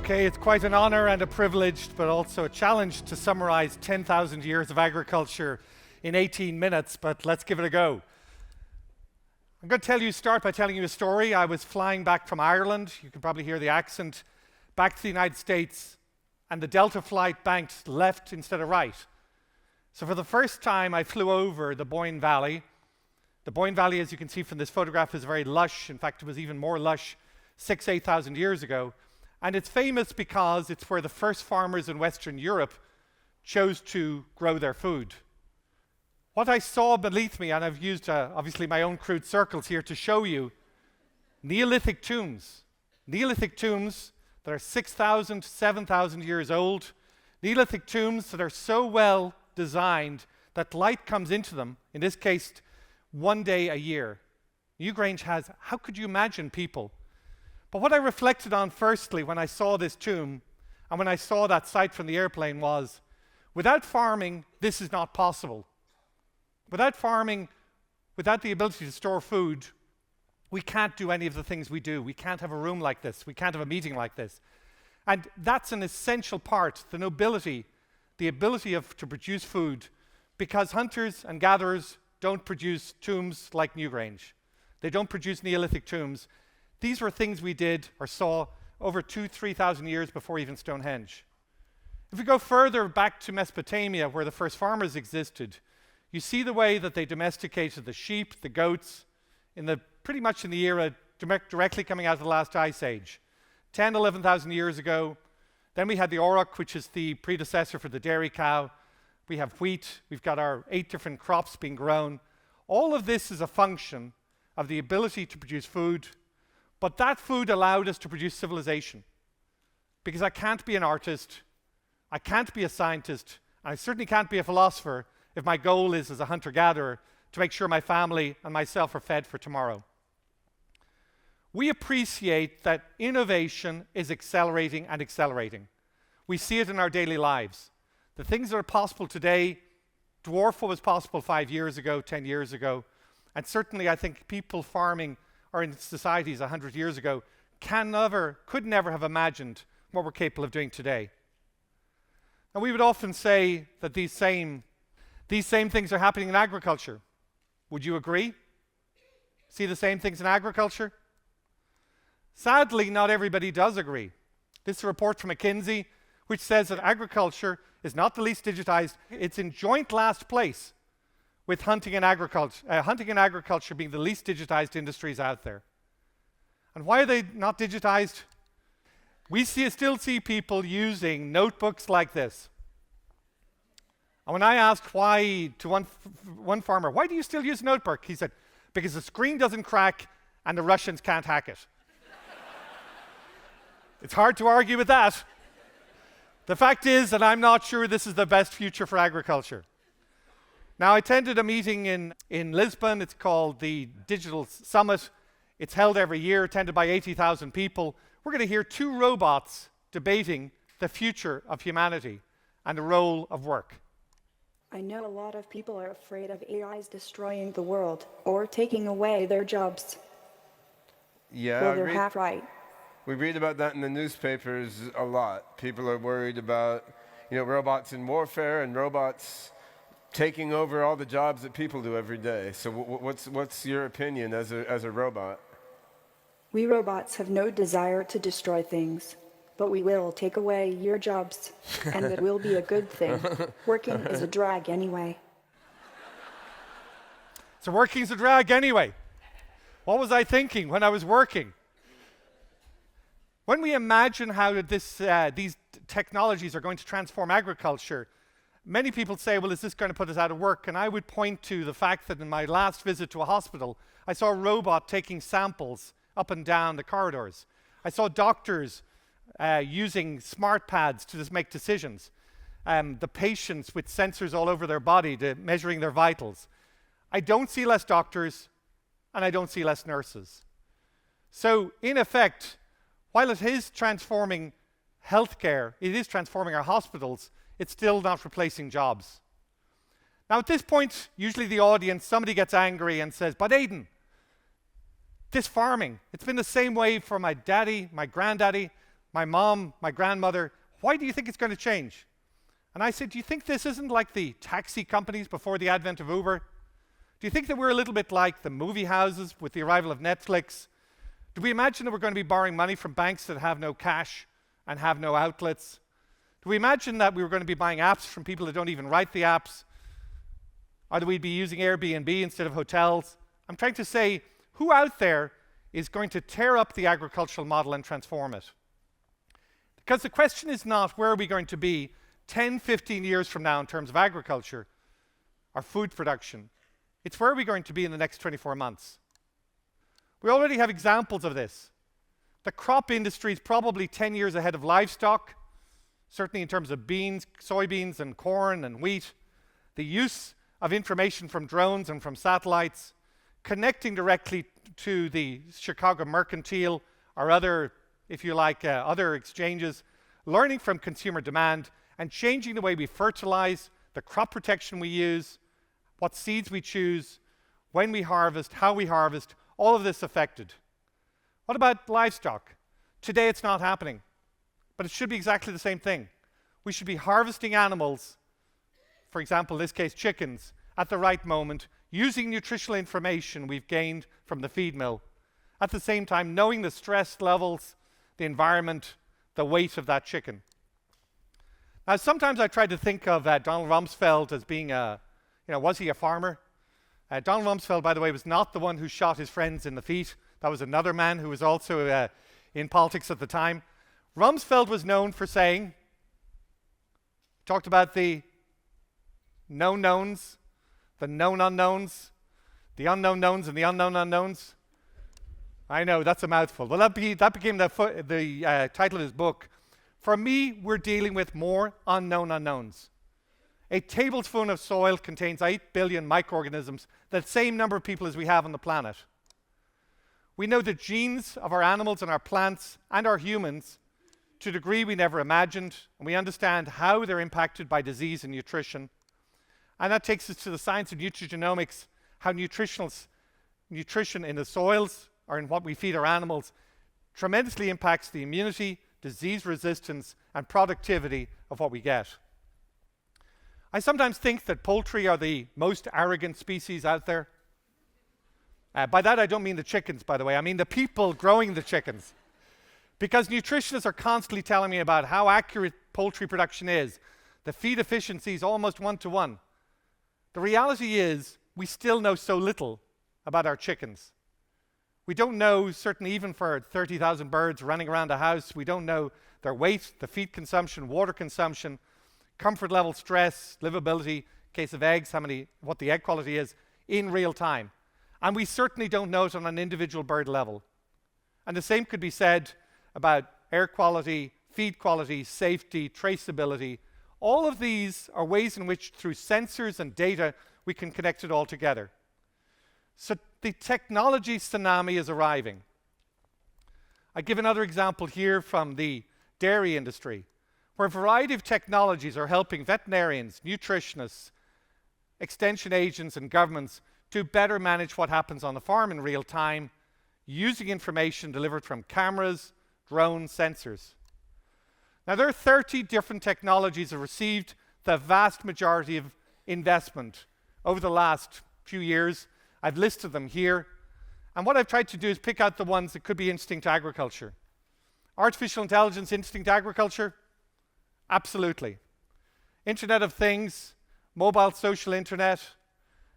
Okay, it's quite an honor and a privilege, but also a challenge to summarize 10,000 years of agriculture in 18 minutes, but let's give it a go. I'm going to start by telling you a story. I was flying back from Ireland, you can probably hear the accent, back to the United States, and the Delta flight banked left instead of right. So for the first time, I flew over the Boyne Valley. The Boyne Valley, as you can see from this photograph, is very lush. In fact, it was even more lush 8,000 years ago. And it's famous because it's where the first farmers in Western Europe chose to grow their food. What I saw beneath me, and I've used obviously my own crude circles here to show you, Neolithic tombs. Neolithic tombs that are 6,000, 7,000 years old. Neolithic tombs that are so well designed that light comes into them, in this case, one day a year. Newgrange has, how could you imagine people? But what I reflected on firstly when I saw this tomb and when I saw that sight from the airplane was, without farming, this is not possible. Without farming, without the ability to store food, we can't do any of the things we do. We can't have a room like this. We can't have a meeting like this. And that's an essential part, the nobility, the ability to produce food, because hunters and gatherers don't produce tombs like Newgrange. They don't produce Neolithic tombs. These were things we did or saw over 2,000-3,000 years before even Stonehenge. If we go further back to Mesopotamia, where the first farmers existed, you see the way that they domesticated the sheep, the goats, pretty much in the era directly coming out of the last ice age. 10,000, 11,000 years ago. Then we had the auroch, which is the predecessor for the dairy cow. We have wheat. We've got our 8 different crops being grown. All of this is a function of the ability to produce food. But that food allowed us to produce civilization. Because I can't be an artist, I can't be a scientist, and I certainly can't be a philosopher if my goal is, as a hunter-gatherer, to make sure my family and myself are fed for tomorrow. We appreciate that innovation is accelerating and accelerating. We see it in our daily lives. The things that are possible today dwarf what was possible 5 years ago, 10 years ago, and certainly I think people farming or in societies 100 years ago could never have imagined what we're capable of doing today. And we would often say that these same things are happening in agriculture. Would you agree? See the same things in agriculture? Sadly, not everybody does agree. This is a report from McKinsey which says that agriculture is not the least digitized. It's in joint last place with hunting and agriculture being the least digitized industries out there. And why are they not digitized? We still see people using notebooks like this. And when I asked why to one farmer, why do you still use a notebook? He said, because the screen doesn't crack and the Russians can't hack it. It's hard to argue with that. The fact is that I'm not sure this is the best future for agriculture. Now, I attended a meeting in Lisbon. It's called the Digital Summit. It's held every year, attended by 80,000 people. We're going to hear 2 robots debating the future of humanity and the role of work. I know a lot of people are afraid of AIs destroying the world or taking away their jobs. Yeah, well, they're half right. We read about that in the newspapers a lot. People are worried about, robots in warfare and robots taking over all the jobs that people do every day. So what's your opinion as a robot? We robots have no desire to destroy things, but we will take away your jobs, and it will be a good thing. Working is a drag anyway. So working's a drag anyway. What was I thinking when I was working? When we imagine how these technologies are going to transform agriculture, many people say, well, is this going to put us out of work? And I would point to the fact that in my last visit to a hospital, I saw a robot taking samples up and down the corridors. I saw doctors using smart pads to just make decisions. The patients with sensors all over their body measuring their vitals. I don't see less doctors, and I don't see less nurses. So, in effect, while it is transforming healthcare, it is transforming our hospitals, it's still not replacing jobs. Now at this point, usually the audience, somebody gets angry and says, but Aidan, this farming, it's been the same way for my daddy, my granddaddy, my mom, my grandmother, why do you think it's going to change? And I said, do you think this isn't like the taxi companies before the advent of Uber? Do you think that we're a little bit like the movie houses with the arrival of Netflix? Do we imagine that we're going to be borrowing money from banks that have no cash and have no outlets? Do we imagine that we were going to be buying apps from people that don't even write the apps? Or that we'd be using Airbnb instead of hotels? I'm trying to say, who out there is going to tear up the agricultural model and transform it? Because the question is not where are we going to be 10, 15 years from now in terms of agriculture or food production. It's where are we going to be in the next 24 months. We already have examples of this. The crop industry is probably 10 years ahead of livestock, certainly in terms of beans, soybeans, and corn and wheat. The use of information from drones and from satellites, connecting directly to the Chicago Mercantile or other, if you like, other exchanges, learning from consumer demand and changing the way we fertilize, the crop protection we use, what seeds we choose, when we harvest, how we harvest, all of this affected. What about livestock? Today it's not happening, but it should be exactly the same thing. We should be harvesting animals, for example, in this case chickens, at the right moment, using nutritional information we've gained from the feed mill. At the same time, knowing the stress levels, the environment, the weight of that chicken. Now, sometimes I try to think of Donald Rumsfeld as being was he a farmer? Donald Rumsfeld, by the way, was not the one who shot his friends in the feet. That was another man who was also in politics at the time. Rumsfeld was known for saying, talked about the known knowns, the known unknowns, the unknown knowns and the unknown unknowns. I know, that's a mouthful. Well, that became the title of his book. For me, we're dealing with more unknown unknowns. A tablespoon of soil contains 8 billion microorganisms, the same number of people as we have on the planet. We know the genes of our animals and our plants and our humans to a degree we never imagined, and we understand how they're impacted by disease and nutrition. And that takes us to the science of nutrigenomics, how nutrition in the soils or in what we feed our animals tremendously impacts the immunity, disease resistance, and productivity of what we get. I sometimes think that poultry are the most arrogant species out there. By that I don't mean the chickens, by the way. I mean the people growing the chickens. Because nutritionists are constantly telling me about how accurate poultry production is. The feed efficiency is almost 1-to-1. The reality is we still know so little about our chickens. We don't know, certainly even for 30,000 birds running around a house, we don't know their weight, the feed consumption, water consumption, comfort level, stress, livability, case of eggs, what the egg quality is in real time. And we certainly don't know it on an individual bird level. And the same could be said about air quality, feed quality, safety, traceability. All of these are ways in which, through sensors and data, we can connect it all together. So the technology tsunami is arriving. I give another example here from the dairy industry, where a variety of technologies are helping veterinarians, nutritionists, extension agents, and governments to better manage what happens on the farm in real time, using information delivered from cameras, drones, sensors. Now, there are 30 different technologies that have received the vast majority of investment over the last few years. I've listed them here. And what I've tried to do is pick out the ones that could be interesting to agriculture. Artificial intelligence interesting to agriculture? Absolutely. Internet of Things, mobile social internet.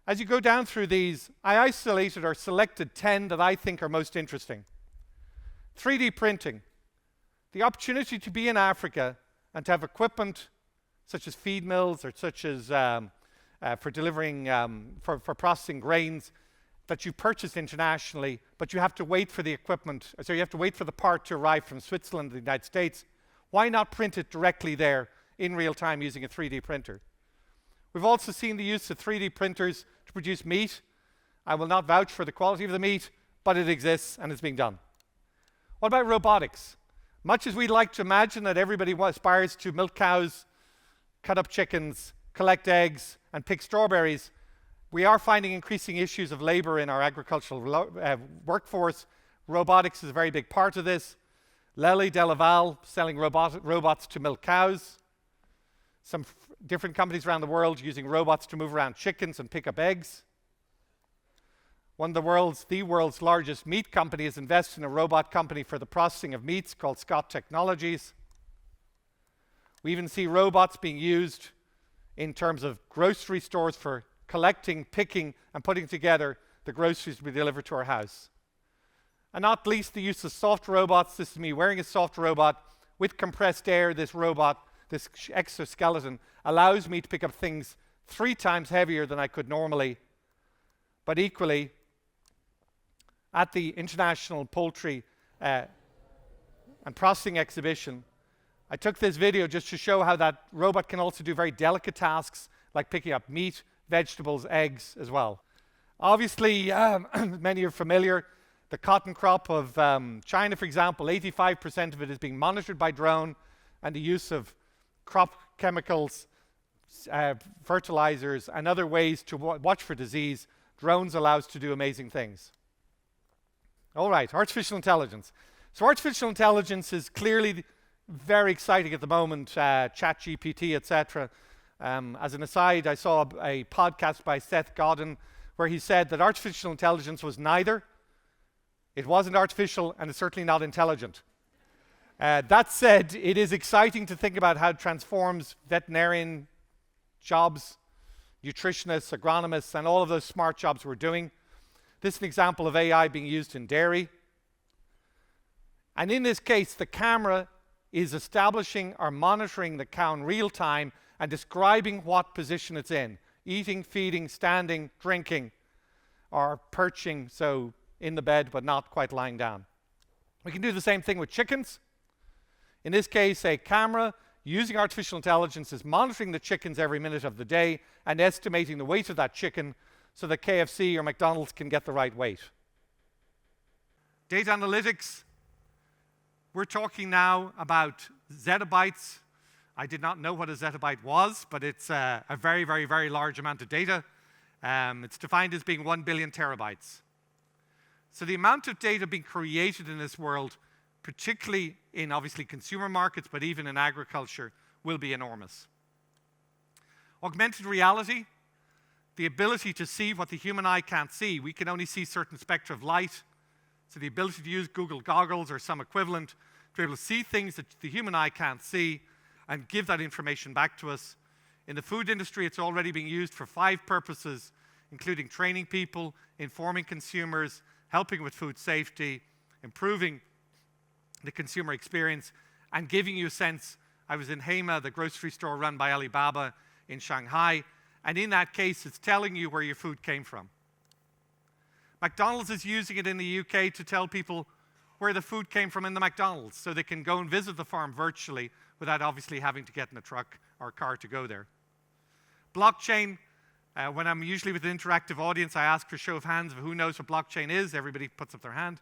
As you go down through these, I isolated or selected 10 that I think are most interesting. 3D printing. The opportunity to be in Africa and to have equipment such as feed mills or such as for delivering, for processing grains that you purchase internationally, but you have to wait for the equipment, so you have to wait for the part to arrive from Switzerland to the United States. Why not print it directly there in real time using a 3D printer? We've also seen the use of 3D printers to produce meat. I will not vouch for the quality of the meat, but it exists and it's being done. What about robotics? Much as we'd like to imagine that everybody aspires to milk cows, cut up chickens, collect eggs, and pick strawberries, we are finding increasing issues of labor in our agricultural workforce. Robotics is a very big part of this. Lely de Laval selling robots to milk cows. Some different companies around the world using robots to move around chickens and pick up eggs. One of the world's largest meat company has invested in a robot company for the processing of meats called Scott Technologies. We even see robots being used in terms of grocery stores for collecting, picking, and putting together the groceries to be delivered to our house. And not least the use of soft robots. This is me wearing a soft robot with compressed air. This robot, this exoskeleton, allows me to pick up things 3 times heavier than I could normally. But equally, at the International Poultry and Processing Exhibition, I took this video just to show how that robot can also do very delicate tasks like picking up meat, vegetables, eggs as well. Obviously, many are familiar. The cotton crop of China, for example, 85% of it is being monitored by drone, and the use of crop chemicals, fertilizers, and other ways to watch for disease. Drones allow us to do amazing things. All right, artificial intelligence. So artificial intelligence is clearly very exciting at the moment, ChatGPT, etc. As an aside, I saw a podcast by Seth Godin where he said that artificial intelligence was neither. It wasn't artificial, and it's certainly not intelligent. That said, it is exciting to think about how it transforms veterinarian jobs, nutritionists, agronomists, and all of those smart jobs we're doing. This is an example of AI being used in dairy. And in this case, the camera is establishing or monitoring the cow in real time and describing what position it's in. Eating, feeding, standing, drinking, or perching, so in the bed but not quite lying down. We can do the same thing with chickens. In this case, a camera using artificial intelligence is monitoring the chickens every minute of the day and estimating the weight of that chicken so that KFC or McDonald's can get the right weight. Data analytics. We're talking now about zettabytes. I did not know what a zettabyte was, but it's a very, very, very large amount of data. It's defined as being 1 billion terabytes. So the amount of data being created in this world, particularly in obviously consumer markets, but even in agriculture, will be enormous. Augmented reality, the ability to see what the human eye can't see. We can only see certain spectra of light. So the ability to use Google goggles or some equivalent to be able to see things that the human eye can't see and give that information back to us. In the food industry, it's already being used for 5 purposes, including training people, informing consumers, helping with food safety, improving the consumer experience, and giving you a sense. I was in Hema, the grocery store run by Alibaba in Shanghai, and in that case, it's telling you where your food came from. McDonald's is using it in the UK to tell people where the food came from in the McDonald's, so they can go and visit the farm virtually without obviously having to get in a truck or car to go there. Blockchain, when I'm usually with an interactive audience, I ask for a show of hands of who knows what blockchain is. Everybody puts up their hand.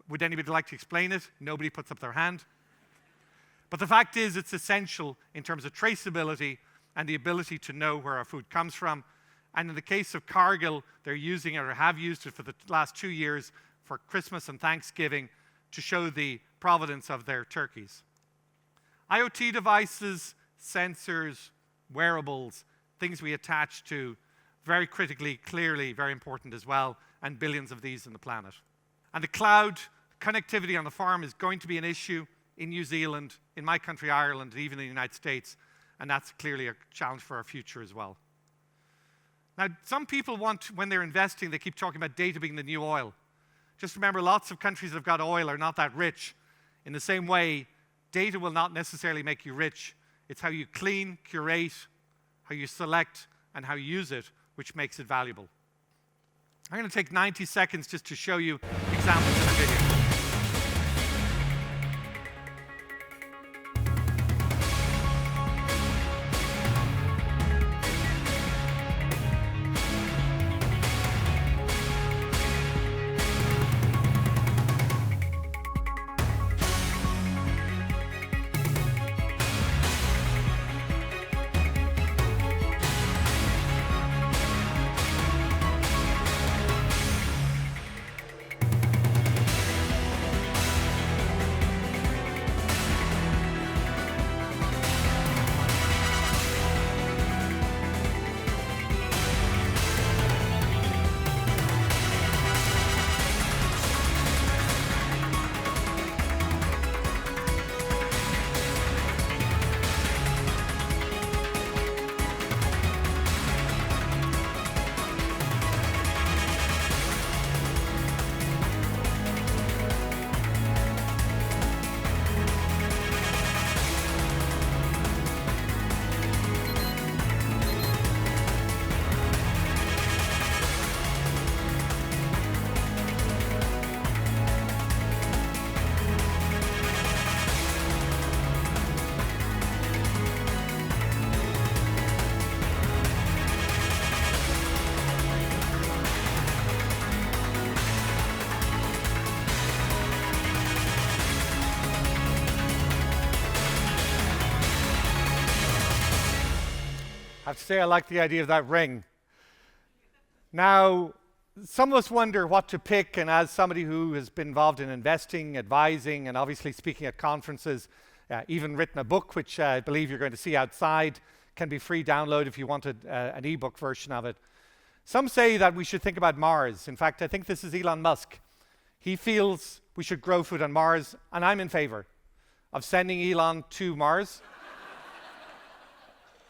Would anybody like to explain it? Nobody puts up their hand. But the fact is, it's essential in terms of traceability and the ability to know where our food comes from. And in the case of Cargill, they're using it or have used it for the last 2 years for Christmas and Thanksgiving to show the provenance of their turkeys. IoT devices, sensors, wearables, things we attach to, very critically, clearly, very important as well, and billions of these on the planet. And the cloud connectivity on the farm is going to be an issue in New Zealand, in my country, Ireland, and even in the United States, and that's clearly a challenge for our future as well. Now, some people want, when they're investing, they keep talking about data being the new oil. Just remember, lots of countries that have got oil are not that rich. In the same way, data will not necessarily make you rich. It's how you clean, curate, how you select, and how you use it, which makes it valuable. I'm going to take 90 seconds just to show you examples in a video. I have to say I like the idea of that ring. Now, some of us wonder what to pick, and as somebody who has been involved in investing, advising, and obviously speaking at conferences, even written a book, which I believe you're going to see outside, can be free download if you wanted an ebook version of it. Some say that we should think about Mars. In fact, I think this is Elon Musk. He feels we should grow food on Mars, and I'm in favor of sending Elon to Mars.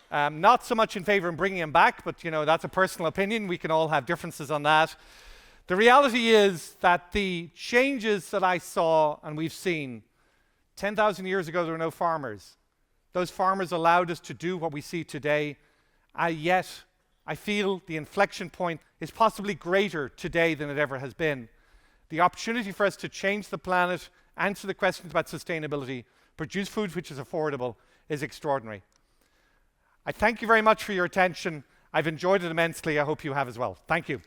Not so much in favor of bringing him back, but that's a personal opinion. We can all have differences on that. The reality is that the changes that I saw and we've seen, 10,000 years ago there were no farmers. Those farmers allowed us to do what we see today, yet I feel the inflection point is possibly greater today than it ever has been. The opportunity for us to change the planet, answer the questions about sustainability, produce food which is affordable, is extraordinary. I thank you very much for your attention. I've enjoyed it immensely. I hope you have as well. Thank you.